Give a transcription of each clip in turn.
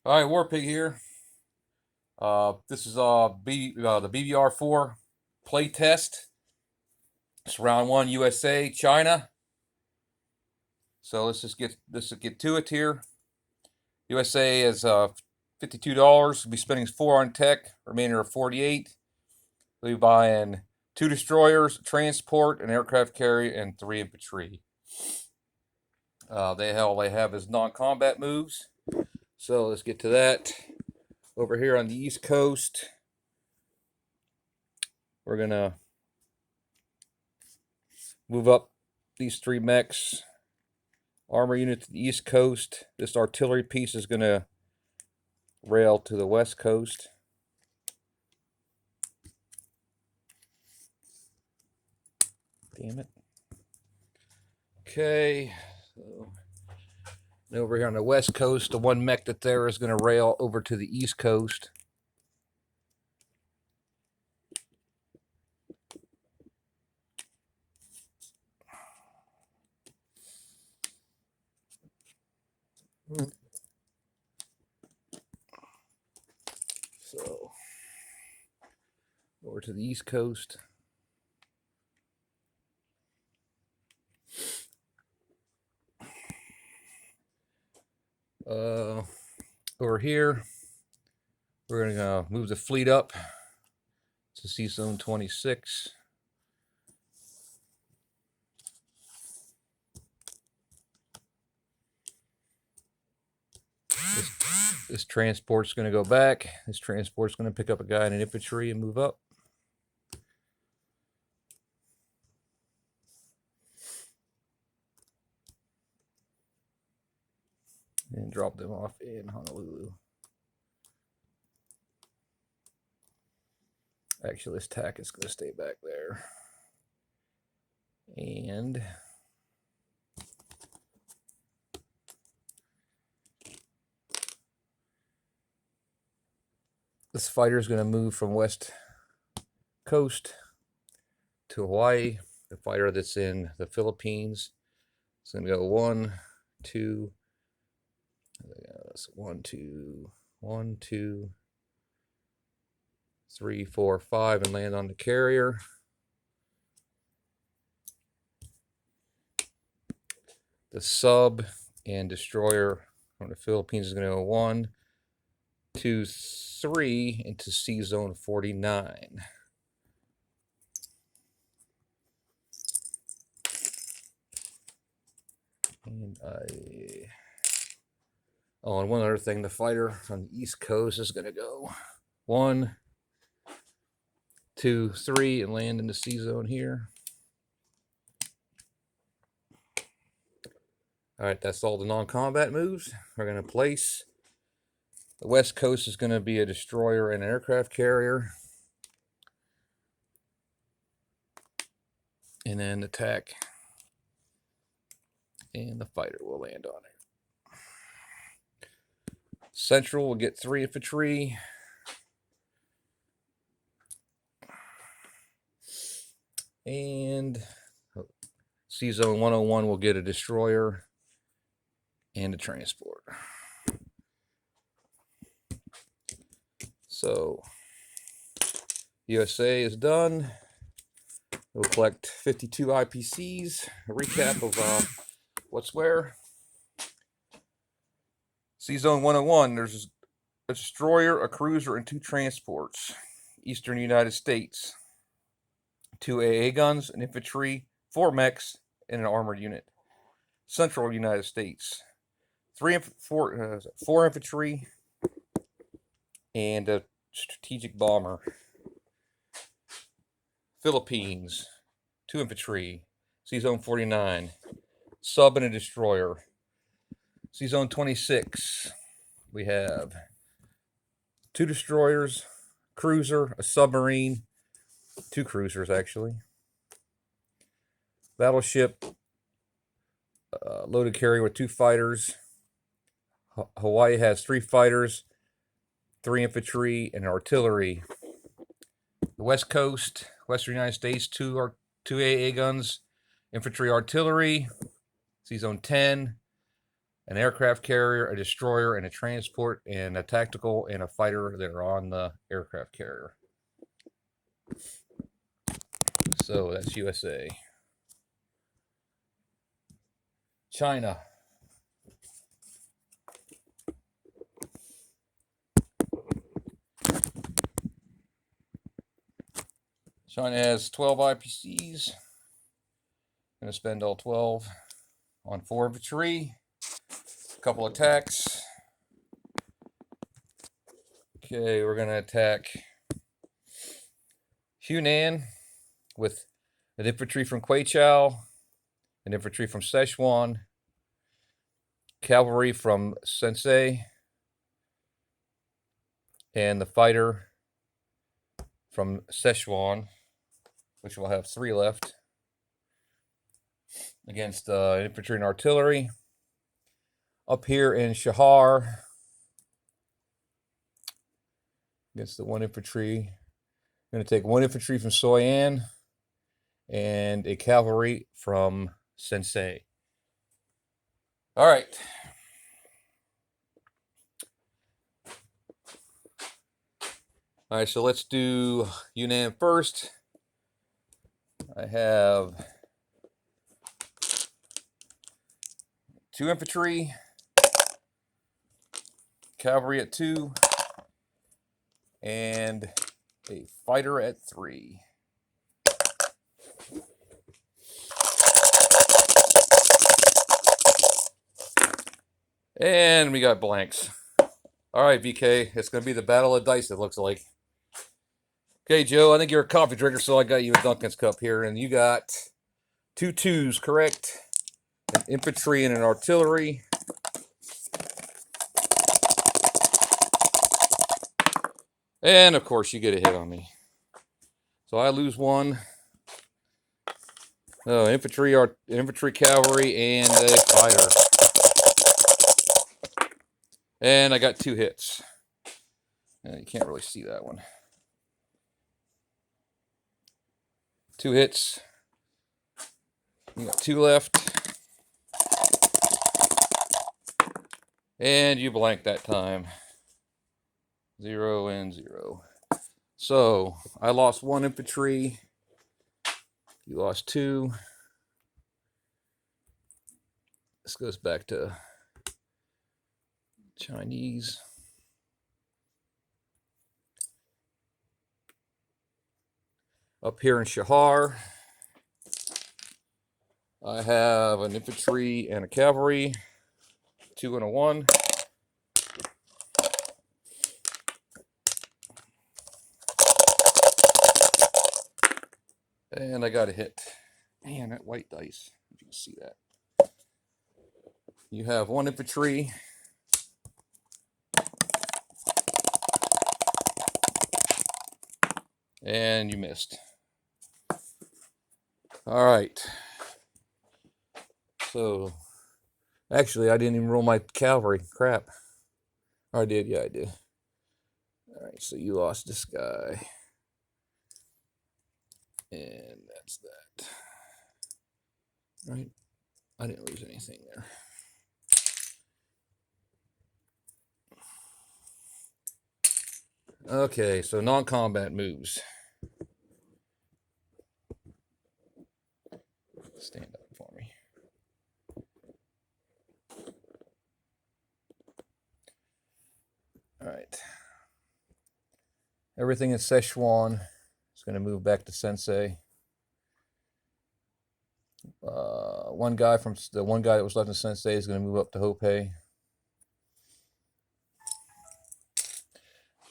All right, War Pig here. This is the BBR 4 Playtest. It's round one, USA, China. So let's get to it here. USA is $52. We'll be spending 4 on tech, remainder of 48. We'll be buying 2 destroyers, transport, an aircraft carrier, and 3 infantry. All they have is non-combat moves. So let's get to that. Over here on the East Coast, we're gonna move up these 3 mechs. Armor unit to the East Coast. This artillery piece is going to rail to the West Coast. Damn it. Okay. So, over here on the West Coast, the one mech that's there is going to rail over to the East Coast. So, over to the East Coast. Over here, we're going to move the fleet up to Sea Zone 26. This transport's going to go back. This transport's going to pick up a guy in an infantry and move up. And drop them off in Honolulu. Actually, this tack is going to stay back there. And this fighter is going to move from West Coast to Hawaii. The fighter that's in the Philippines is going to go 1, 2, 1, 2, 3, 4, 5, and land on the carrier. The sub and destroyer from the Philippines is going to go 1, 2, 3 into Sea Zone 49. And and one other thing, the fighter on the East Coast is going to go 1, 2, 3 and land in the Sea Zone here. All right, that's all the non-combat moves. We're going to place. The West Coast is going to be a destroyer and an aircraft carrier. And then attack. And the fighter will land on it. Central will get 3 infantry. And Sea Zone 101 will get a destroyer and a transport. So USA is done. We'll collect 52 IPCs. A recap of what's where. Sea Zone 101, there's a destroyer, a cruiser, and 2 transports. Eastern United States. 2 AA guns, an infantry, 4 mechs, and an armored unit. Central United States. 4 infantry and a strategic bomber. Philippines, 2 infantry. Sea Zone 49. Sub and a destroyer. Sea Zone 26. We have 2 destroyers, cruiser, a submarine, 2 cruisers actually. Battleship, loaded carrier with 2 fighters. Hawaii has 3 fighters, 3 infantry, and artillery. The West Coast, Western United States, 2 AA guns, infantry, artillery. Sea Zone 10, an aircraft carrier, a destroyer, and a transport, and a tactical and a fighter that are on the aircraft carrier. So that's USA. China. China has 12 IPCs. I'm going to spend all 12 on 4 infantry. A couple attacks. Okay, we're going to attack Hunan with an infantry from Queichao, an infantry from Sichuan, cavalry from Sensei, and the fighter from Sichuan, which will have 3 left, against infantry and artillery. Up here in Shahar, against the 1 infantry. I'm going to take 1 infantry from Soyan and a cavalry from Sensei. All right. All right, so let's do Yunnan first. I have 2 infantry, cavalry at 2, and a fighter at 3. And we got blanks. All right, VK, it's going to be the battle of dice, it looks like. Okay, Joe, I think you're a coffee drinker, so I got you a Dunkin's cup here. And you got 2 2s, correct? An infantry and an artillery. And, of course, you get a hit on me. So I lose 1. Oh, infantry, cavalry, and a fighter. And I got 2 hits. You can't really see that one. 2 hits. You got 2 left. And you blanked that time. 0 and 0. So I lost 1 infantry. You lost 2. This goes back to Chinese. Up here in Shahar, I have an infantry and a cavalry, 2 and a 1. And I got a hit. Man, that white dice. If you can see that. You have 1 infantry. And you missed. All right. So, actually, I didn't even roll my cavalry. Crap. I did. Yeah, I did. All right, so you lost this guy. And that's that. All right. I didn't lose anything there. Okay, so non-combat moves. Stand up for me. All right. Everything in Sichuan is going to move back to Sensei. The one guy that was left in Sensei is going to move up to Hopei.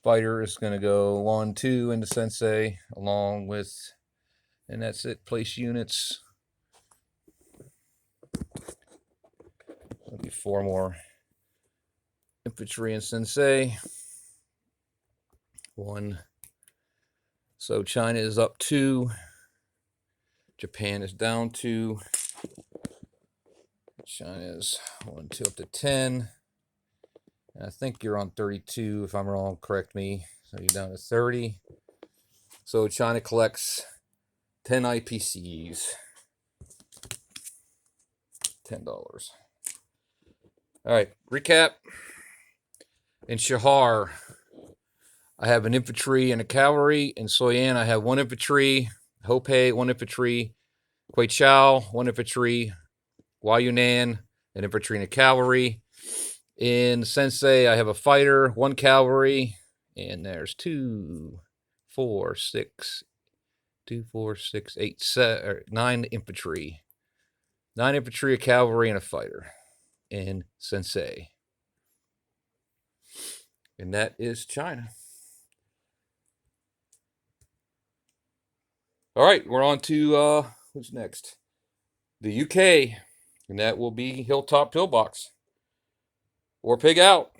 Fighter is going to go 1, 2 into Sensei, along with, and that's it, place units. There'll be 4 more infantry in Sensei. 1. So China is up 2. Japan is down 2. China is 1, 2 up to 10. And I think you're on 32. If I'm wrong, correct me. So you're down to 30. So China collects 10 IPCs. $10. All right, recap. In Shahar, I have an infantry and a cavalry. In Soyan, I have 1 infantry. Hope, 1 infantry. Quaichao, 1 infantry. Wayunan, an infantry and a cavalry. In Sensei, I have a fighter, 1 cavalry, and there's 2, 4, 6, 2, 4, 6, 8, 9 infantry. 9 infantry, a cavalry, and a fighter in Sensei. And that is China. All right, we're on to who's next? The UK, and that will be Hilltop Pillbox. War Pig out.